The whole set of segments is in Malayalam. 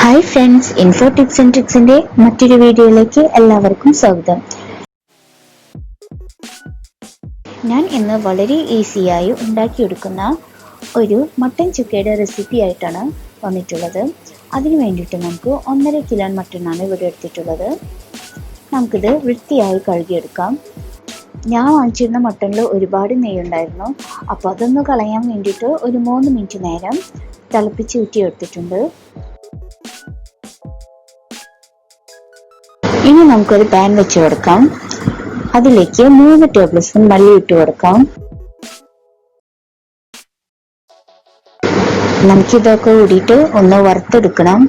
Hi friends, info tips and ട്രിക്സിന്റെ മറ്റൊരു വീഡിയോയിലേക്ക് എല്ലാവർക്കും സ്വാഗതം. ഞാൻ ഇന്ന് വളരെ ഈസിയായി ഉണ്ടാക്കിയെടുക്കുന്ന ഒരു മട്ടൻ ചുക്കയുടെ റെസിപ്പി ആയിട്ടാണ് വന്നിട്ടുള്ളത്. അതിന് വേണ്ടിയിട്ട് നമുക്ക് 1.5 കിലോ മട്ടനാണ് ഇവിടെ എടുത്തിട്ടുള്ളത്. നമുക്കിത് വൃത്തിയായി കഴുകിയെടുക്കാം. ഞാൻ വാങ്ങിച്ചിരുന്ന മട്ടനിൽ ഒരുപാട് നെയ്യുണ്ടായിരുന്നു. അപ്പോൾ അതൊന്ന് കളയാൻ വേണ്ടിയിട്ട് ഒരു 3 മിനിറ്റ് നേരം തിളപ്പിച്ച് ഊറ്റിയെടുത്തിട്ടുണ്ട്. ഇനി നമുക്കൊരു പാൻ വെച്ച് കൊടുക്കാം. അതിലേക്ക് 3 ടേബിൾ സ്പൂൺ മല്ലി ഇട്ട് കൊടുക്കാം. നമുക്കിതൊക്കെ കൂടിയിട്ട് ഒന്ന് വറുത്തെടുക്കണം.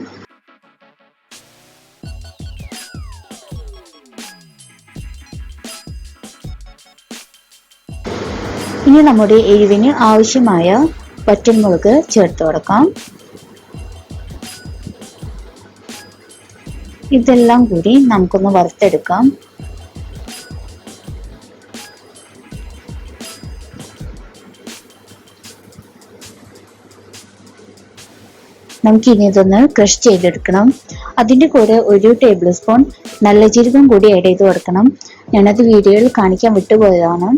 ഇനി നമ്മുടെ എരിവിന് ആവശ്യമായ വറ്റൽമുളക് ചേർത്ത് കൊടുക്കാം. ഇതെല്ലാം കൂടി നമുക്കൊന്ന് വറുത്തെടുക്കാം. നമുക്കിനി ഇതൊന്ന് ക്രഷ് ചെയ്തെടുക്കണം. അതിൻ്റെ കൂടെ 1 ടേബിൾ സ്പൂൺ നല്ല ജീരകം കൂടി ആഡ് ചെയ്ത് കൊടുക്കണം. ഞാനത് വീഡിയോയിൽ കാണിക്കാൻ വിട്ടുപോയതാണ്.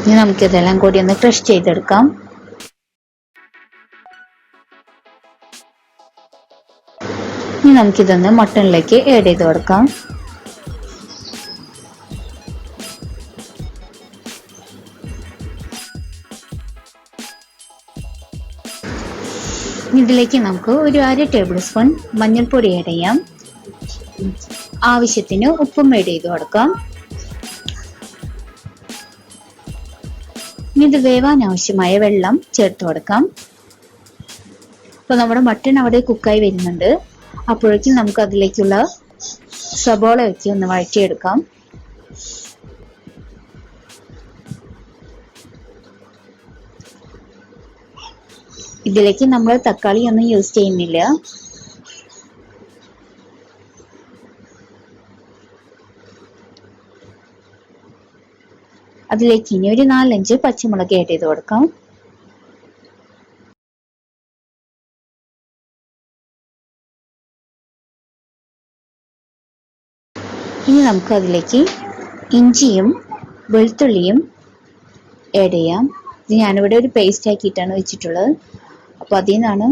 ഇനി നമുക്കിതെല്ലാം കൂടി ഒന്ന് ക്രഷ് ചെയ്തെടുക്കാം. ഇനി നമുക്കിതൊന്ന് മട്ടണിലേക്ക് ആഡ് ചെയ്ത് കൊടുക്കാം. ഇതിലേക്ക് നമുക്ക് ഒരു 1/2 ടേബിൾ സ്പൂൺ മഞ്ഞൾപ്പൊടി ആഡ് ചെയ്യാം. ആവശ്യത്തിന് ഉപ്പും ആഡ് ചെയ്ത് കൊടുക്കാം. ഇനി ഇത് വേവാൻ ആവശ്യമായ വെള്ളം ചേർത്ത് കൊടുക്കാം. അപ്പോൾ നമ്മുടെ മട്ടൺ അവിടെ കുക്കായി വരുന്നുണ്ട്. അപ്പോഴേക്കും നമുക്ക് അതിലേക്കുള്ള സബോള വെച്ച് ഒന്ന് വഴറ്റിയെടുക്കാം. ഇതിലേക്ക് നമ്മൾ തക്കാളി ഒന്നും യൂസ് ചെയ്യുന്നില്ല. അതിലേക്ക് ഇനി ഒരു 4-5 പച്ചമുളക് ആഡ് ചെയ്ത് കൊടുക്കാം. ഇനി നമുക്ക് അതിലേക്ക് ഇഞ്ചിയും വെളുത്തുള്ളിയും ആഡ് ചെയ്യാം. ഇത് ഞാനിവിടെ ഒരു പേസ്റ്റ് ആക്കിയിട്ടാണ് വെച്ചിട്ടുള്ളത്. അപ്പോൾ അതിൽ നിന്നാണ്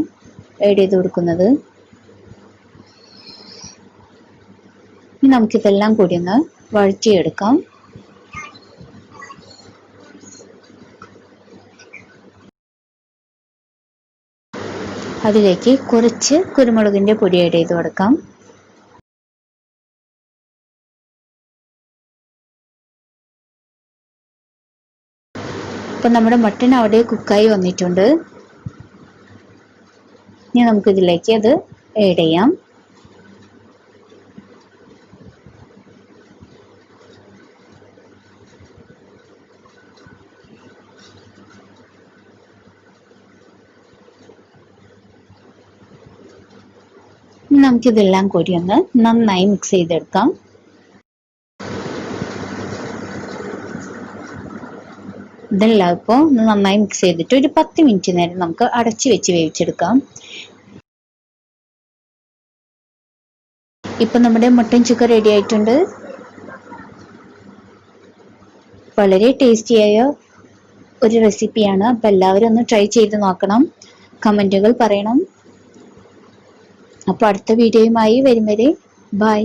ആഡ് ചെയ്ത് കൊടുക്കുന്നത്. ഇനി നമുക്കിതെല്ലാം കൂടി ഒന്ന് വഴറ്റിയെടുക്കാം. അതിലേക്ക് കുറച്ച് കുരുമുളകിൻ്റെ പൊടി ആഡ് ചെയ്ത് കൊടുക്കാം. അപ്പം നമ്മുടെ മട്ടൺ അവിടെ കുക്കായി വന്നിട്ടുണ്ട്. ഇനി നമുക്കിതിലേക്ക് അത് ആഡ് ചെയ്യാം. നമുക്കിതെല്ലാം കൂടി ഒന്ന് നന്നായി മിക്സ് ചെയ്തെടുക്കാം. ഇതെല്ലാം ഇപ്പോൾ നന്നായി മിക്സ് ചെയ്തിട്ട് ഒരു 10 മിനിറ്റ് നേരം നമുക്ക് അടച്ചു വെച്ച് വേവിച്ചെടുക്കാം. ഇപ്പൊ നമ്മുടെ മട്ടൻ ചുക്ക റെഡി ആയിട്ടുണ്ട്. വളരെ ടേസ്റ്റിയായ ഒരു റെസിപ്പിയാണ്. അപ്പം എല്ലാവരും ഒന്ന് ട്രൈ ചെയ്ത് നോക്കണം. കമൻറ്റുകൾ പറയണം. അപ്പോൾ അടുത്ത വീഡിയോയുമായി വരും വരെ ബൈ.